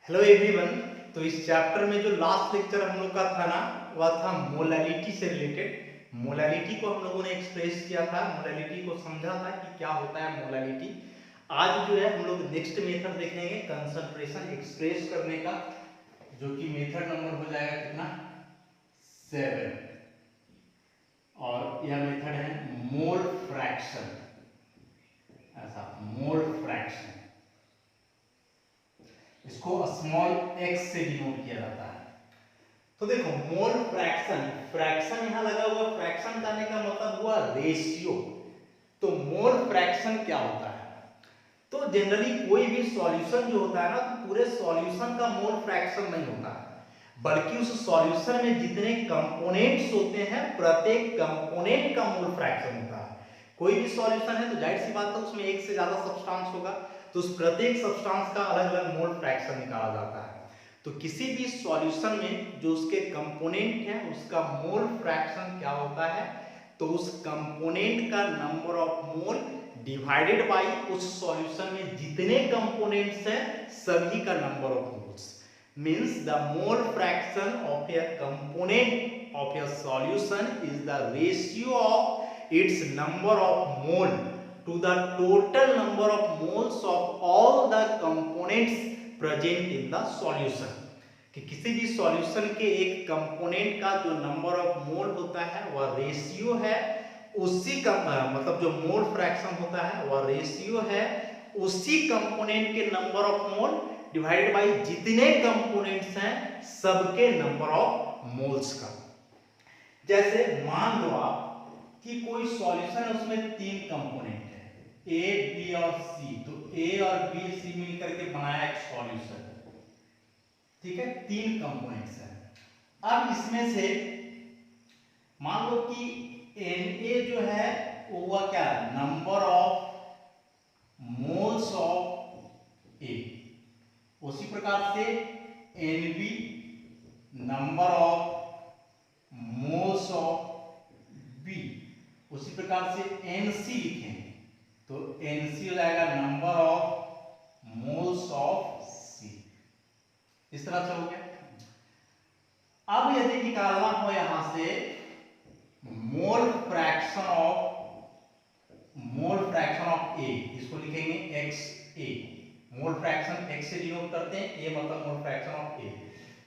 Hello everyone. तो इस chapter में जो लास्ट लेक्चर हम लोग का था ना, वह था मोलालिटी से रिलेटेड। मोलालिटी को हम लोगों ने एक्सप्रेस किया था, मोलालिटी को समझा था कि क्या होता है मोलालिटी। आज जो है हम लोग नेक्स्ट मेथड देखेंगे कंसंट्रेशन एक्सप्रेस करने का, जो कि मेथड नंबर हो जाएगा कितना 7, और यह मेथड है मोल फ्रैक्शन। ऐसा मोल फ्रैक्शन, इसको स्मॉल x से डिनोट किया जाता है। तो देखो मोल फ्रैक्शन, फ्रैक्शन यहां लगा हुआ, फ्रैक्शन जाने का मतलब हुआ रेशियो। तो मोल फ्रैक्शन क्या होता है? तो जनरली कोई भी सॉल्यूशन जो होता है ना, तो पूरे सॉल्यूशन का मोल फ्रैक्शन नहीं होता है, बल्कि उस सॉल्यूशन में जितने कंपोनेंट्स होते हैं प्रत्येक कंपोनेंट का मोल फ्रैक्शन होता है। कोई भी सॉल्यूशन है तो जाहिर सी बात है उसमें एक से ज्यादा सब्सटेंस होगा, तो उस प्रत्येक सब्सटेंस का अलग अलग मोल फ्रैक्शन निकाला जाता है। तो किसी भी सॉल्यूशन में जो उसके कंपोनेंट हैं उसका मोल फ्रैक्शन क्या होता है? तो उस कंपोनेंट का number of mole divided by उस सॉल्यूशन में जितने कंपोनेंट्स हैं सभी का number of moles. Means the mole fraction of a component of a solution is the ratio of its number of mole to the total number of moles of all the components present in the solution। कि किसी भी solution के एक component का जो number of mole होता है वह रेशियो है, उसी का मतलब जो मोल फ्रैक्शन होता है वह रेशियो है उसी कंपोनेंट के number of mole divided by जितने कंपोनेंट्स हैं सबके नंबर ऑफ मोल्स का। जैसे मान लो आप कि कोई सॉल्यूशन है, उसमें 3 कंपोनेंट है ए बी और सी। तो ए और बी सी मिलकर के बनाया एक सॉल्यूशन, ठीक है, 3 कंपोनेंट्स हैं। अब इसमें से मान लो कि Na जो है वो क्या है, number of moles of a. उसी प्रकार से Nb number of moles of b. उसी प्रकार से Nc लिखेंगे तो Nc हो जाएगा number of moles of c. इस तरह से हो गया। अब यदि निकालना हो यहां से मोल फ्रैक्शन ऑफ ए, इसको लिखेंगे एक्स ए। मोल फ्रैक्शन x से डिनोट करते हैं, a मतलब मोल फ्रैक्शन ऑफ a।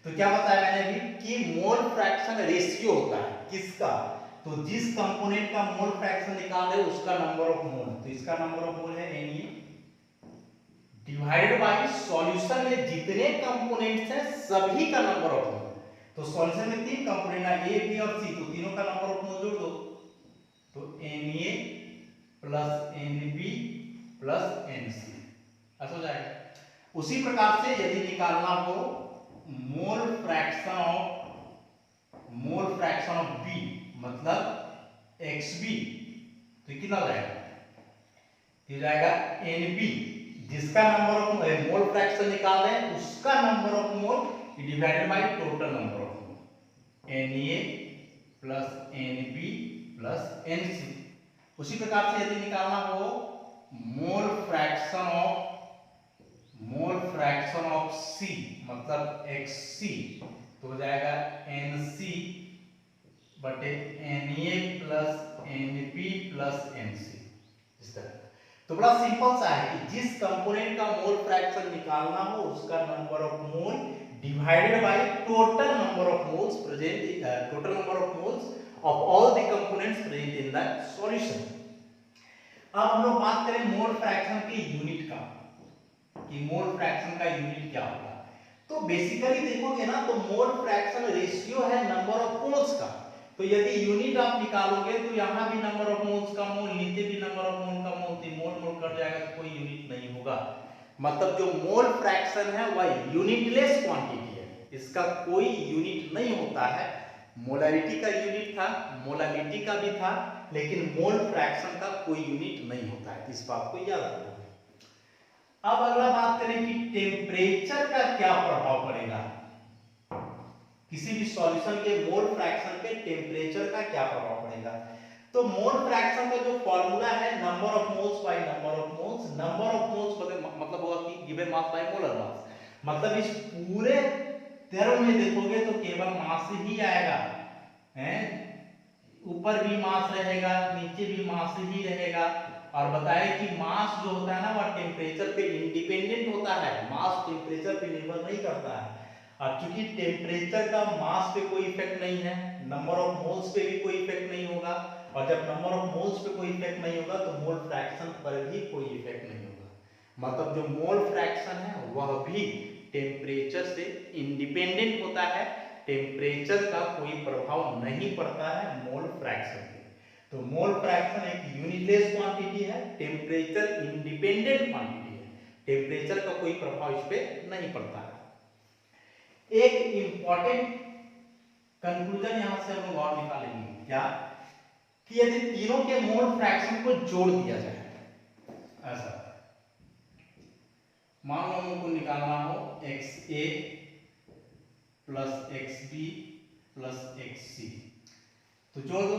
तो क्या बताया मैंने अभी कि मोल फ्रैक्शन रेशियो होता है किसका? तो जिस कंपोनेंट का मोल फ्रैक्शन निकाल रहे उसका नंबर ऑफ मोल। तो इसका नंबर ऑफ मोल है Na डिवाइडेड बाय सॉल्यूशन में जितने कंपोनेंट्स हैं सभी का नंबर ऑफ मोल। तो सॉल्यूशन में 3 कंपोनेंट है A B और C, तो तीनों का नंबर ऑफ मोल जोड़ दो तो Na plus Nb plus Nc ऐसा हो जाएगा। उसी प्रकार से यदि निकालना हो मोल फ्रैक्शन ऑफ बी मतलब xb, तो कितना हो जाएगा? हो जाएगा Nb, जिसका नंबर ऑफ मोल फ्रैक्शन निकाल रहे हैं उसका number of mole divided by total number of mole, Na plus Nb plus Nc। उसी प्रकार से यदि निकालना हो मोल फ्रैक्शन ऑफ C मतलब xc, तो हो जाएगा Nc बटे Na plus Nb plus Nc। इस तरह तो बड़ा सिंपल सा है कि जिस कंपोनेंट का मोल फ्रैक्शन निकालना हो उसका number of mole divided by total number of moles present, total number of moles of all the components present in the solution. अब हम लोग बात करें मोल फ्रैक्शन के यूनिट का, कि मोल फ्रैक्शन का यूनिट क्या होगा। तो बेसिकली देखोगे ना तो मोल फ्रैक्शन रेशियो है नंबर ऑफ मोल्स का। तो यदि यूनिट आप निकालोगे तो यहाँ भी नंबर ऑफ मोल्स का मोल, नीचे भी नंबर ऑफ मोल का मोल, तो मोल मोल कट जाएगा तो कोई यूनिट नहीं होगा। मतलब जो मोल फ्रैक्शन है वह यूनिटलेस क्वांटिटी है, इसका कोई यूनिट नहीं होता है। मोलारिटी का यूनिट था, मोलालिटी का भी था, लेकिन मोल फ्रैक्शन का कोई यूनिट नहीं होता है, इस बात को याद रखो। अब अगला बात करें कि टेम्परेचर का क्या प्रभाव पड़ेगा, किसी भी सॉल्यूशन के मोल फ्रैक्शन पे टेम्परेचर का क्या प्रभाव पड़ेगा। तो मोल फ्रैक्शन का जो फॉर्मूला है number of moles by number of moles. Number of moles मतलब होगा कि गिवन मास बाय मोलर मास। मतलब इस पूरे टर्म में देखोगे तो केवल मास ही आएगा, हैं, ऊपर भी मास रहेगा, नीचे भी मास ही रहेगा। और बताए कि मास जो होता है ना वह टेम्परेचर पे इंडिपेंडेंट होता है, मास टेम्परेचर पे निर्भर नहीं करता है। अब चूंकि टेम्परेचर का मास पे कोई इफेक्ट नहीं है, नंबर ऑफ मोल्स पे भी कोई इफेक्ट नहीं होगा, और जब नंबर ऑफ मोल्स पे कोई इफेक्ट नहीं होगा तो मोल फ्रैक्शन पर भी कोई इफेक्ट नहीं होगा। मतलब जो मोल फ्रैक्शन है वह भी टेम्परेचर से इंडिपेंडेंट होता है, टेम्परेचर का कोई प्रभाव नहीं पड़ता है मोल फ्रैक्शन पे। तो मोल फ्रैक्शन एक यूनिटलेस क्वांटिटी है, टेम्परेचर इंडिपेंडेंट क्वांटिटी है, टेम्परेचर का कोई प्रभाव इस पे नहीं पड़ता है। एक इंपॉर्टेंट कंक्लूजन यहां से हम लोग और निकालेंगे क्या, कि यदि तीनों के मोल फ्रैक्शन को जोड़ दिया जाए, ऐसा मान लो हमको निकालना हो XA plus XB plus XC, तो जोड़ दो,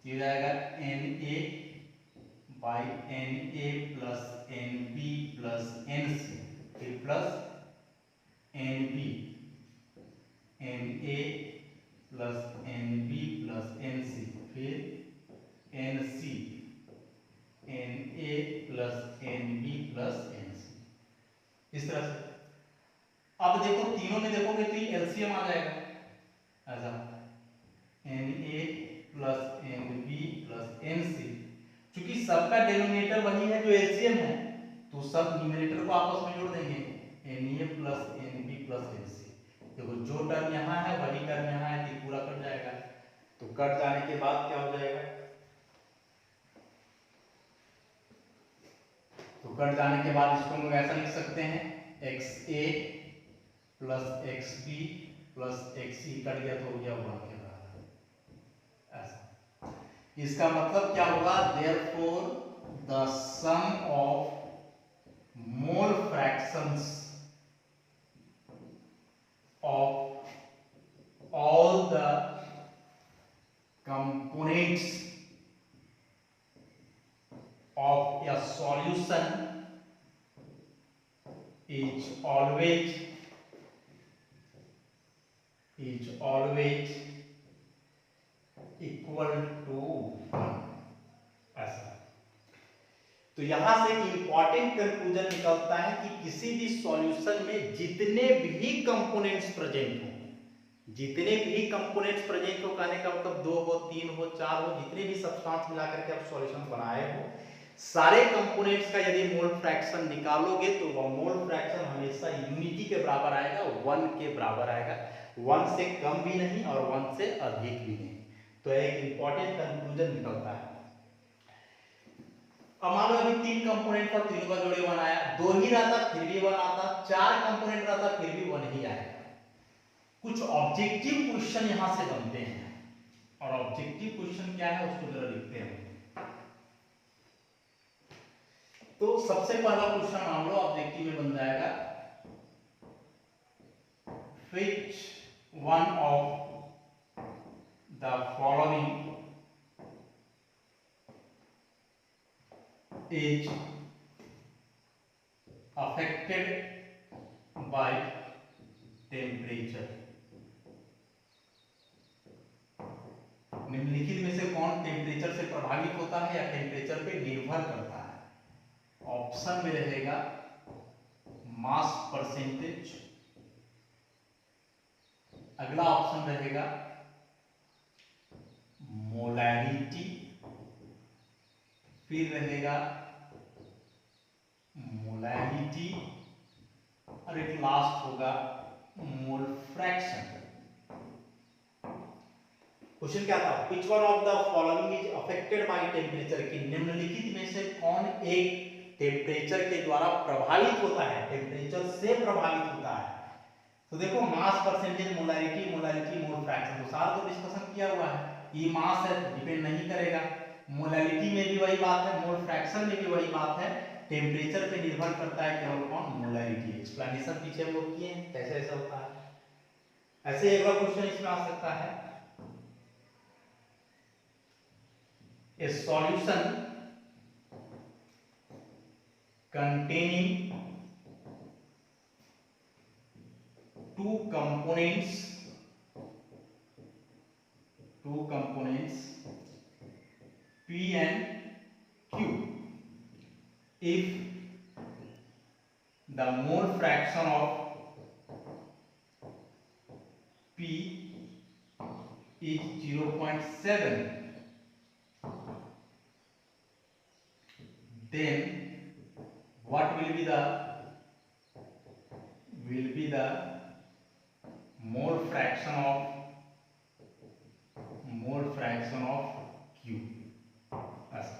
ये जाएगा Na by Na plus Nb plus Nc, फिर plus Nb Na plus Nb plus Nc, फिर Nc Na plus Nb plus Nc, इस तरह से। अब देखो तीनों में देखोगे तो एलसीएम आ जाएगा, ऐसा Na plus Nb plus Nc, क्योंकि सबका डिनोमिनेटर वही है जो एलसीएम है, तो सब न्यूमरेटर को आपस में जोड़ देंगे, Na plus Nb plus Nc। देखो जो टर्म यहाँ है वही टर्म यहाँ है, तो पूरा कट जाएगा। तो कट जाने के बाद क्या हो जाएगा, तो कट जाने के बाद इसको हम लोग ऐसा लिख सकते हैं XA plus XB plus XC, cut गया तो हो गया 1 के बराबर, ऐसा। इसका मतलब क्या होगा, therefore the sum of mole fractions of all the components of a solution is always equal to 1, ऐसा। तो यहां से एक इंपॉर्टेंट कंक्लूजन निकलता है कि किसी भी सॉल्यूशन में जितने भी कंपोनेंट्स प्रेजेंट हो, जितने भी कंपोनेंट्स प्रेजेंट हो, कहने का मतलब 2 हो, 3 हो, 4 हो, जितने भी सब्सटेंस मिला करके आप सॉल्यूशन बनाए हो, सारे कंपोनेंट्स का यदि मोल फ्रैक्शन निकालोगे तो वह मोल फ्रैक्शन हमेशा यूनिटी के बराबर आएगा, 1 के बराबर आएगा, 1 से कम भी नहीं और 1 से अधिक भी नहीं। तो एक इंपॉर्टेंट कंक्लूजन निकलता है। अब मान लो अभी 3 कंपोनेंट था, तीनों का जोड़े 1 आया, 2 ही रहता फिर भी 1 आता, 4 कंपोनेंट रहता फिर भी 1 ही आएगा। कुछ ऑब्जेक्टिव क्वेश्चन यहां से बनते हैं, और ऑब्जेक्टिव क्वेश्चन क्या है उसको जरा लिखते हैं। तो सबसे पहला क्वेश्चन मान लो ऑब्जेक्टिव में बन जाएगा, which one of the following is affected by temperature। निम्नलिखित में से कौन टेम्परेचर से प्रभावित होता है या टेम्परेचर पे निर्भर करता है। ऑप्शन में रहेगा मास परसेंटेज, अगला ऑप्शन रहेगा मोलैरिटी, फिर रहेगा मोलैरिटी, और एक लास्ट होगा मोल फ्रैक्शन। क्वेश्चन क्या था, which one of the following is affected by temperature, कि निम्नलिखित में से कौन एक टेम्परेचर के द्वारा प्रभावित होता है, टेम्परेचर से प्रभावित होता है। तो देखो mass percentage, molarity, mole fraction, तो सारा तो डिस्कशन किया हुआ है। ये मास है डिपेंड नहीं करेगा, मोलैरिटी में भी वही बात है, मोल फ्रैक्शन में भी वही बात है, टेम्परेचर पे निर्भर करता है केवल कौन, मोलैरिटी। एक्सप्लेनेशन पीछे हम लोग किए हैं कैसे ऐसा होता है। ऐसे एक और क्वेश्चन इसमें आ सकता है, a solution containing two components P and Q. If the mole fraction of P is 0.7, then what will be the mole fraction of Q. ऐसा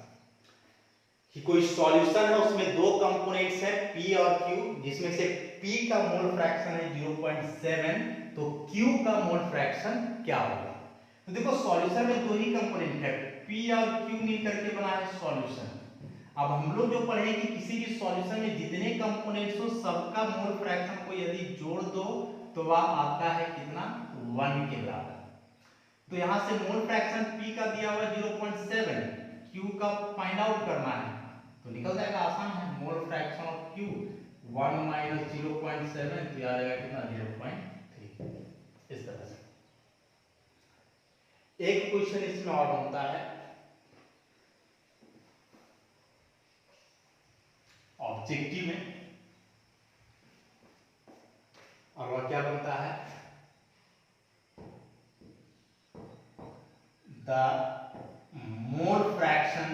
कि कोई सॉल्यूशन है, उसमें दो कंपोनेंट्स हैं P और Q, जिसमें से P का मोल फ्रैक्शन है 0.7, तो Q का मोल फ्रैक्शन क्या होगा? तो देखो सॉल्यूशन में दो ही कंपोनेंट है, P और Q मिलकर के बना है सॉल्यूशन। अब हम लोग जो पढ़े कि किसी भी सॉल्यूशन में जितने कंपोनेंट्स हो सबका मोल फ्रैक्शन को यदि जोड़ दो तो वह आता है कितना, 1 के बराबर। तो यहाँ से मोल फ्रैक्शन P का दिया हुआ 0.7, Q का फाइंड आउट करना है तो निकल जाएगा, आसान है। मोल फ्रैक्शन ऑफ Q 1 माइनस 0.7 तो आ जाएगा कितना, 0.3। इस तरह से एक क्वेश्चन इसमें और बनता है ऑब्जेक्टिव में, और वह क्या बनता है, the mole fraction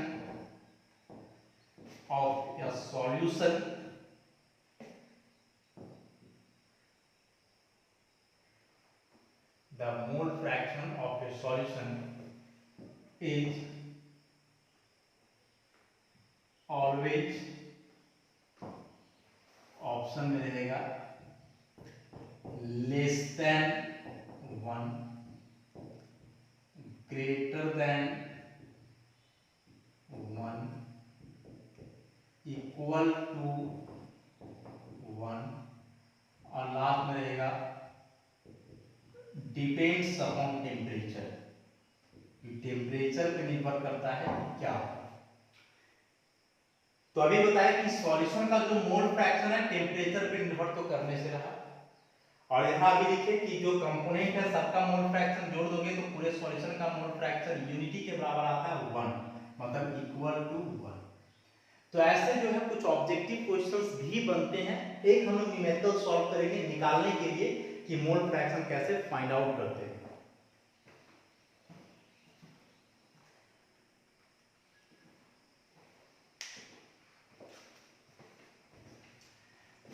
of a solution is always, option में रहेगा less than 1, greater than 1, equal to 1, और लास्ट में रहेगा डिपेंड्स अपॉन टेम्परेचर, टेम्परेचर पे निर्भर करता है क्या होगा। तो अभी बताया कि सॉल्यूशन का जो मोल फ्रैक्शन है टेम्परेचर पे निर्भर तो करने से रहा, और यहाँ भी लिखे कि जो कंपोनेंट है सबका मोल फ्रैक्शन जोड़ दोगे तो पूरे सॉल्यूशन का मोल फ्रैक्शन यूनिटी के बराबर आता है 1, मतलब इक्वल टू 1। तो ऐसे जो है कुछ ऑब्जेक्टिव क्वेश्चंस भी बनते हैं। एक हम लोग न्यूमेरिकल सॉल्व करेंगे निकालने के लिए कि मोल फ्रैक्शन कैसे फाइंड आउट करते हैं।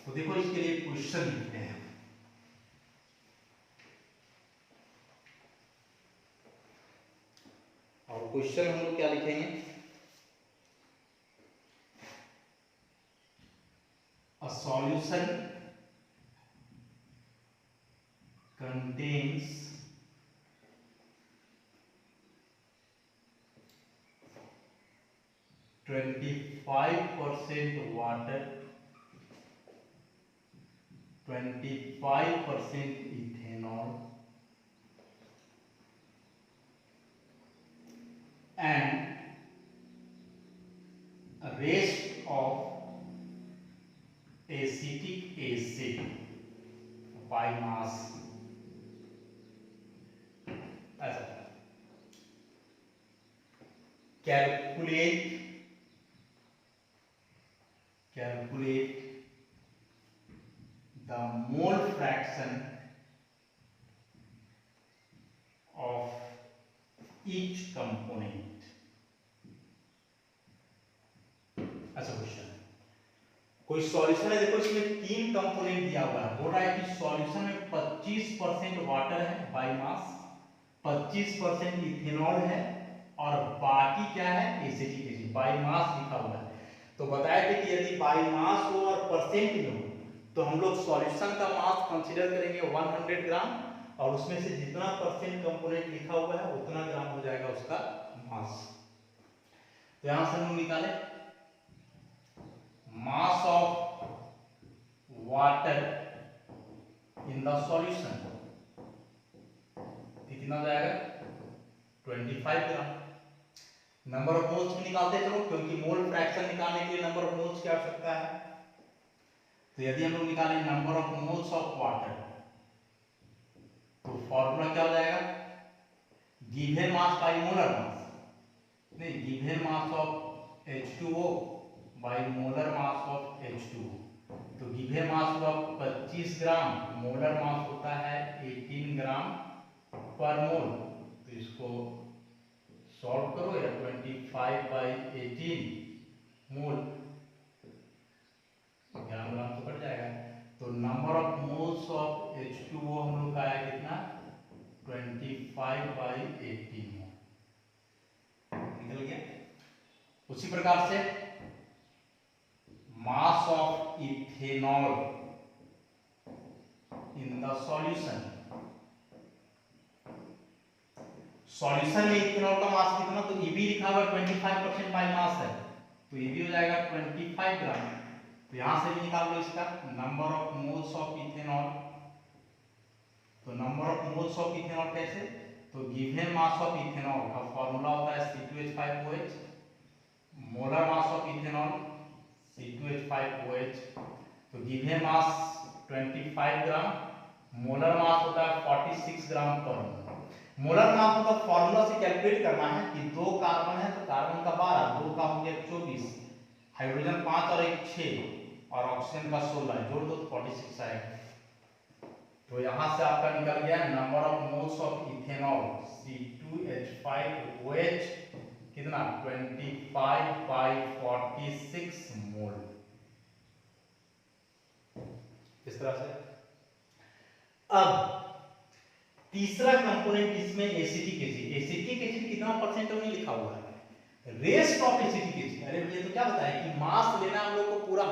तो देखो इसके लिए क्वेश्चन लिखते हैं। और क्वेश्चन हम लोग क्या लिखेंगे, a solution contains 25% water, 25% ethanol and a rest of acetic acid by mass, ऐसा calculate the mole fraction of each component, ऐसा क्वेश्चन है। कोई सॉल्यूशन है, देखो इसमें 3 कंपोनेंट दिया हुआ है, बोल रहा है कि सॉल्यूशन में 25% वाटर है बाय मास, 25% इथेनॉल है और बाकी क्या है, एसिटिक एसिड, बाय मास लिखा हुआ है। तो बताया था कि यदि बाय मास हो और परसेंट में हो तो हम लोग सॉल्यूशन का मास कंसीडर करेंगे 100 ग्राम, और उसमें से जितना परसेंट कंपोनेंट लिखा हुआ है उतना ग्राम हो जाएगा उसका मास। तो यहां से हम लोग निकाले mass of water in the solution, कितना जाएगा 25 ग्राम। नंबर ऑफ मोल्स भी निकालते चलो, क्योंकि मोल फ्रैक्शन निकालने के लिए नंबर ऑफ मोल्स की आवश्यकता है। तो यदि हम लोग निकालें number of moles of water, तो फॉर्मूला क्या हो जाएगा, given mass by molar mass, नहीं given mass of H2O by molar mass of H2O। तो गिवन मास हुआ 25 ग्राम, मोलर मास होता है 18 ग्राम पर मोल। तो इसको सॉल्व करो, या 25/18 मोल, ग्राम ग्राम तो कट जाएगा। तो number of moles of H2O हम लोग का आया कितना, 25/18 मोल, निकल गया। उसी प्रकार से मास of ethanol in the solution, solution में इथेनॉल का मास कितना, तो Eb लिखा हुआ 25% बाय मास है, तो Eb हो जाएगा 25 ग्राम। तो यहां से भी निकाल लो इसका number of moles of ethanol. तो number of moles of ethanol कैसे, तो गिवन मास ऑफ इथेनॉल का फॉर्मूला होता है C2H5OH, molar mass of ethanol C2H5OH। तो गिवन मास 25 ग्राम, मोलर मास होता है 46 ग्राम पर मोल। मोलर मास मतलब फॉर्मूला से कैलकुलेट करना है कि 2 कार्बन है तो कार्बन का 12, 2 का हो गया 24, हाइड्रोजन 5 और 1 6 और ऑक्सीजन का 16, जोड़ दो तो 46 आएगा। तो यहां से आपका निकल गया number of moles of ethanol C2H5OH कितना, 25/46 मोल। इस तरह से अब तीसरा कंपोनेंट इसमें एसिटिक एसिड, एसिटिक एसिड कितना परसेंट में लिखा हुआ है, रेस्ट ऑफ एसिटिक एसिड। अरे भैया तो क्या बताया कि मास लेना हम लोग को पूरा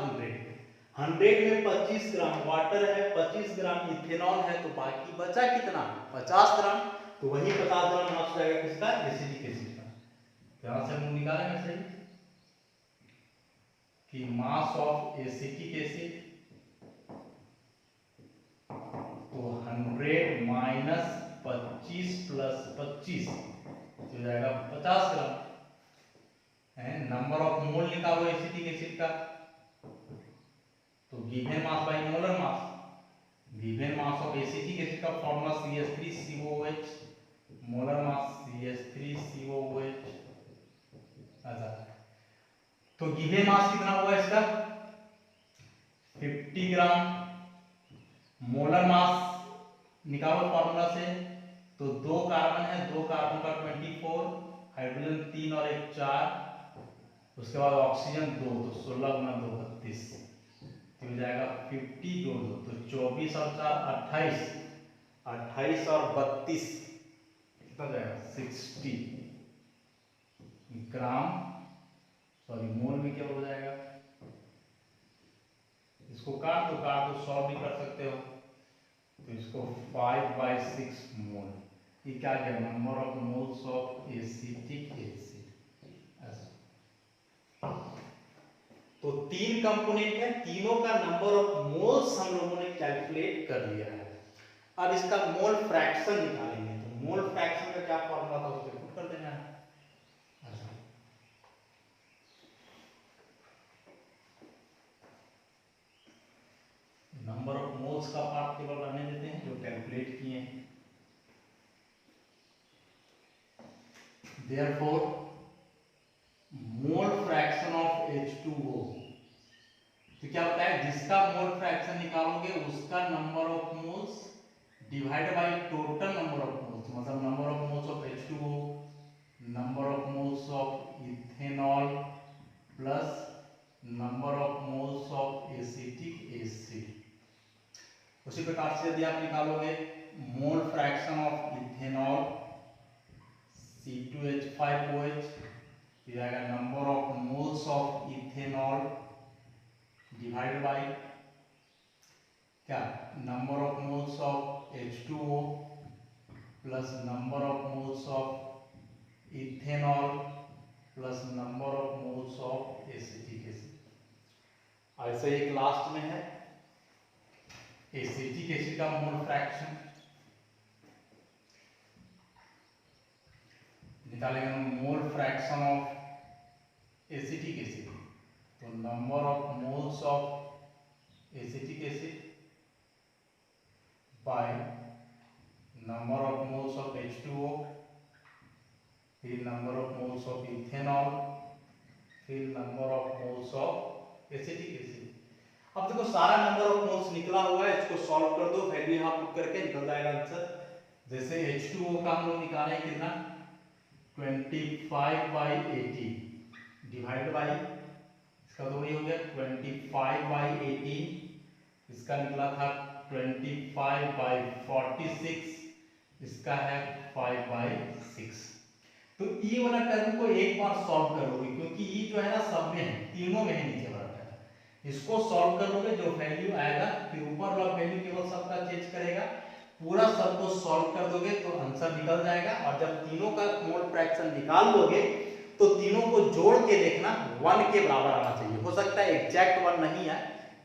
100 में 25 ग्राम वाटर है, 25 ग्राम इथेनॉल है, तो बाकी बचा कितना, 50 ग्राम। तो वही 50 ग्राम मास जाएगा किसका, एसिटिक एसिड का। यहां से हम निकालेंगे सही कि मास ऑफ एसिटिक एसिड, तो 100 माइनस 25 प्लस 25 हो जाएगा 50 ग्राम है। नंबर ऑफ मोल निकालो एसिटिक एसिड का, तो given mass by molar mass, given mass of acetic acid का formula CH3COOH, molar mass CH3COOH। अच्छा, तो गिवन मास कितना हुआ इसका, 50 ग्राम, मोलर मास निकालो फॉर्मूला से, तो 2 कार्बन है, 2 कार्बन का 24, हाइड्रोजन 3 और 1 4, उसके बाद ऑक्सीजन 2, तो 16 गुना 2 32, तो हो जाएगा 50 जोड़ दो तो 24 और 4 28, 28 और 32 कितना हो जाएगा 60 ग्राम, सॉरी मोल में क्या हो जाएगा, इसको काट दो 100 भी कर सकते हो, तो इसको 5/6 मोल। ये क्या गया, number of moles of acetic acid. तो 3 कंपोनेंट है, तीनों का नंबर ऑफ मोल्स हम लोगों ने कैलकुलेट कर लिया है। अब इसका मोल फ्रैक्शन निकालेंगे, तो मोल फ्रैक्शन का क्या फॉर्मूला था उसको पुट कर देना है। नंबर ऑफ मोल्स का पार्ट केवल रहने देते हैं जो कैलकुलेट किए हैं। Therefore, mole fraction of H2O, तो क्या होता है, जिसका मोल फ्रैक्शन निकालोगे उसका number of moles divide by total number of moles, मतलब number of moles of H2O, number of moles of ethanol plus number of moles of acetic acid. उसी प्रकार से यदि आप निकालोगे मोल फ्रैक्शन ऑफ इथेनॉल C2H5OH, तो आएगा number of moles of ethanol divide by क्या, number of moles of H2O plus number of moles of ethanol plus number of moles of acetic acid. ऐसे एक लास्ट में है एसिटिक एसिड का मोल fraction निकालेंगे हम, mole fraction of acetic acid, तो number of moles of acetic acid by number of moles of H2O, फिर number of moles of ethanol, फिर number of moles of acetic acid। अब देखो सारा number of moles निकला हुआ है, इसको सॉल्व कर दो, वैल्यू यहां पुट करके निकल जाएगा आंसर। जैसे H2O का हम लोग निकाले कितना 25/80 डिवाइड बाई, इसका तो वही हो गया 25/18, इसका निकला था 25/46, इसका है 5/6। तो ई वाला टर्म को एक बार सॉल्व करोगे, क्योंकि ई जो है ना सब में है, तीनों में है नीचे वाला टर्म, इसको सॉल्व करोगे जो वैल्यू आएगा, फिर ऊपर वाला वैल्यू केवल सबका चेंज करेगा, पूरा सबको सॉल्व कर दोगे तो आंसर निकल जाएगा। और जब तीनों का मोल फ्रैक्शन निकाल दोगे तो तीनों को जोड़ के देखना 1 के बराबर आना चाहिए। हो सकता है एग्जैक्ट 1 नहीं है,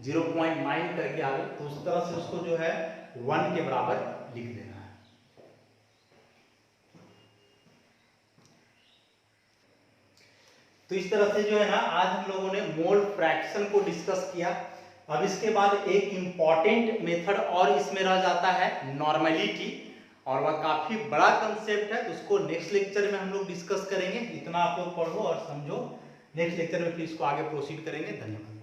0.9 करके आ गए, तो उस तरह से उसको जो है 1 के बराबर लिख देना है। तो इस तरह से जो है ना आज हम लोगों ने मोल फ्रैक्शन को डिस्कस किया। अब इसके बाद एक इंपॉर्टेंट मेथड और इसमें रह जाता है नॉर्मेलिटी, और वह काफी बड़ा कंसेप्ट है, तो उसको नेक्स्ट लेक्चर में हम लोग डिस्कस करेंगे। इतना आप लोग पढ़ो और समझो, नेक्स्ट लेक्चर में फिर इसको आगे प्रोसीड करेंगे। धन्यवाद।